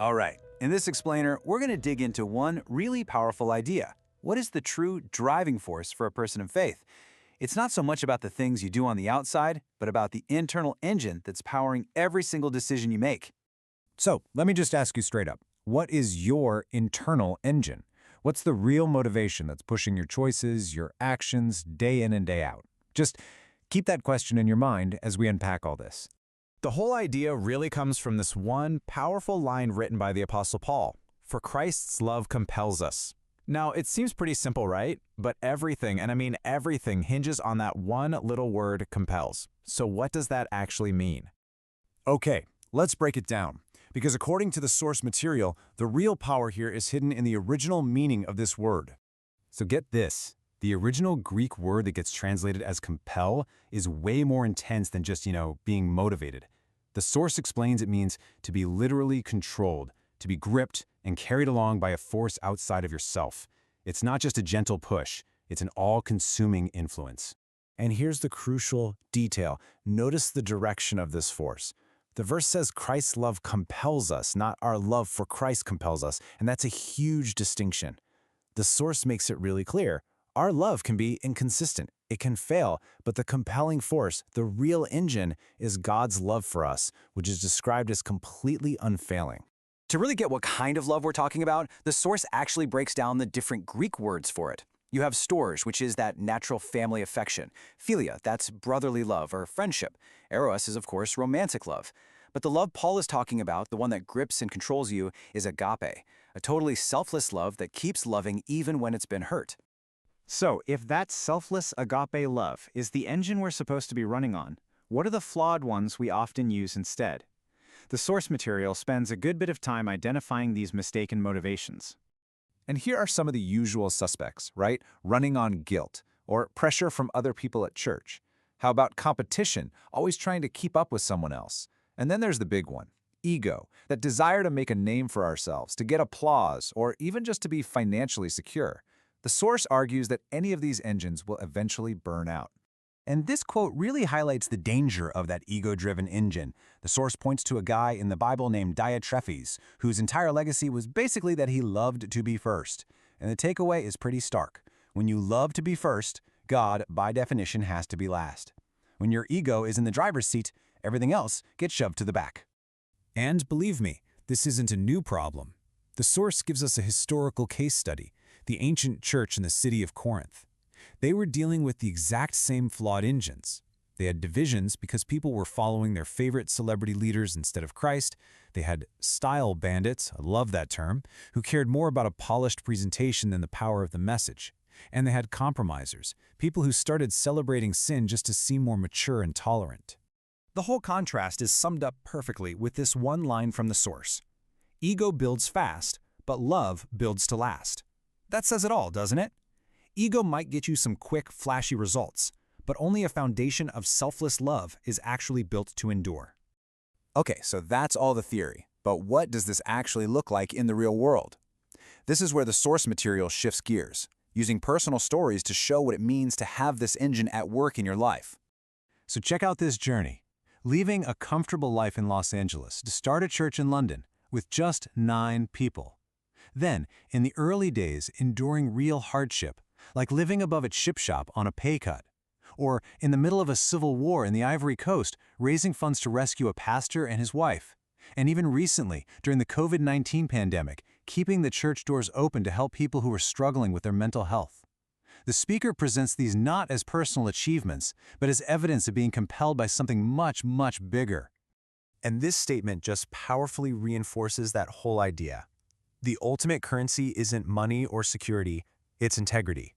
All right, in this explainer, we're going to dig into one really powerful idea. What is the true driving force for a person of faith? It's not so much about the things you do on the outside, but about the internal engine that's powering every single decision you make. So, let me just ask you straight up. What is your internal engine? What's the real motivation that's pushing your choices, your actions, day in and day out? Just keep that question in your mind as we unpack all this. The whole idea really comes from this one powerful line written by the Apostle Paul: "For Christ's love compels us." Now, it seems pretty simple, right? But everything, and I mean everything, hinges on that one little word, compels. So what does that actually mean? Okay, let's break it down. Because according to the source material, the real power here is hidden in the original meaning of this word. So get this. The original Greek word that gets translated as compel is way more intense than just, being motivated. The source explains it means to be literally controlled, to be gripped and carried along by a force outside of yourself. It's not just a gentle push, it's an all-consuming influence. And here's the crucial detail. Notice the direction of this force. The verse says Christ's love compels us, not our love for Christ compels us, and that's a huge distinction. The source makes it really clear. Our love can be inconsistent, it can fail, but the compelling force, the real engine, is God's love for us, which is described as completely unfailing. To really get what kind of love we're talking about, the source actually breaks down the different Greek words for it. You have storge, which is that natural family affection. Philia, that's brotherly love or friendship. Eros is, of course, romantic love. But the love Paul is talking about, the one that grips and controls you, is agape, a totally selfless love that keeps loving even when it's been hurt. So, if that selfless agape love is the engine we're supposed to be running on, what are the flawed ones we often use instead? The source material spends a good bit of time identifying these mistaken motivations. And here are some of the usual suspects, right? Running on guilt, or pressure from other people at church. How about competition, always trying to keep up with someone else? And then there's the big one, ego, that desire to make a name for ourselves, to get applause, or even just to be financially secure. The source argues that any of these engines will eventually burn out. And this quote really highlights the danger of that ego-driven engine. The source points to a guy in the Bible named Diotrephes, whose entire legacy was basically that he loved to be first. And the takeaway is pretty stark. When you love to be first, God, by definition, has to be last. When your ego is in the driver's seat, everything else gets shoved to the back. And believe me, this isn't a new problem. The source gives us a historical case study, the ancient church in the city of Corinth. They were dealing with the exact same flawed engines. They had divisions because people were following their favorite celebrity leaders instead of Christ. They had style bandits, I love that term, who cared more about a polished presentation than the power of the message. And they had compromisers, people who started celebrating sin just to seem more mature and tolerant. The whole contrast is summed up perfectly with this one line from the source. Ego builds fast, but love builds to last. That says it all, doesn't it? Ego might get you some quick, flashy results, but only a foundation of selfless love is actually built to endure. Okay, so that's all the theory, but what does this actually look like in the real world? This is where the source material shifts gears, using personal stories to show what it means to have this engine at work in your life. So check out this journey. Leaving a comfortable life in Los Angeles to start a church in London with just 9 people. Then, in the early days, enduring real hardship, like living above a chip shop on a pay cut. Or in the middle of a civil war in the Ivory Coast, raising funds to rescue a pastor and his wife. And even recently, during the COVID-19 pandemic, keeping the church doors open to help people who were struggling with their mental health. The speaker presents these not as personal achievements, but as evidence of being compelled by something much, much bigger. And this statement just powerfully reinforces that whole idea. The ultimate currency isn't money or security, it's integrity.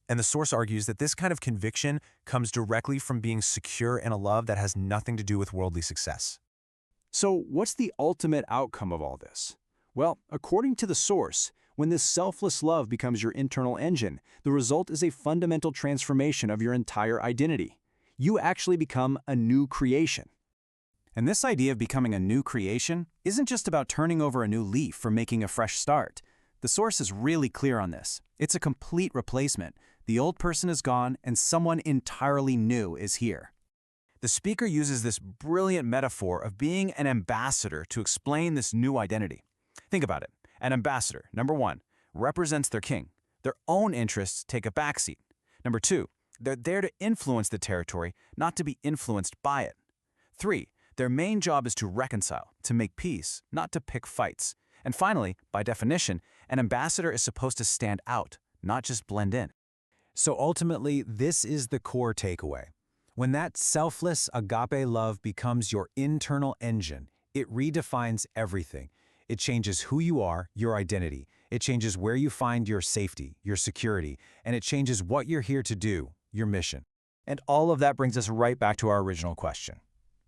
And the source argues that this kind of conviction comes directly from being secure in a love that has nothing to do with worldly success. So what's the ultimate outcome of all this? Well, according to the source, when this selfless love becomes your internal engine, the result is a fundamental transformation of your entire identity. You actually become a new creation. And this idea of becoming a new creation isn't just about turning over a new leaf or making a fresh start. The source is really clear on this. It's a complete replacement. The old person is gone and someone entirely new is here. The speaker uses this brilliant metaphor of being an ambassador to explain this new identity. Think about it. An ambassador, number one, represents their king. Their own interests take a backseat. Number two, they're there to influence the territory, not to be influenced by it. 3, their main job is to reconcile, to make peace, not to pick fights. And finally, by definition, an ambassador is supposed to stand out, not just blend in. So ultimately, this is the core takeaway. When that selfless agape love becomes your internal engine, it redefines everything. It changes who you are, your identity. It changes where you find your safety, your security, and it changes what you're here to do, your mission. And all of that brings us right back to our original question.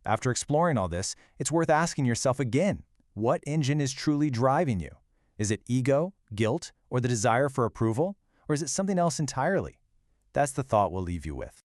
After exploring all this, it's worth asking yourself again, what engine is truly driving you? Is it ego, guilt, or the desire for approval? Or is it something else entirely? That's the thought we'll leave you with.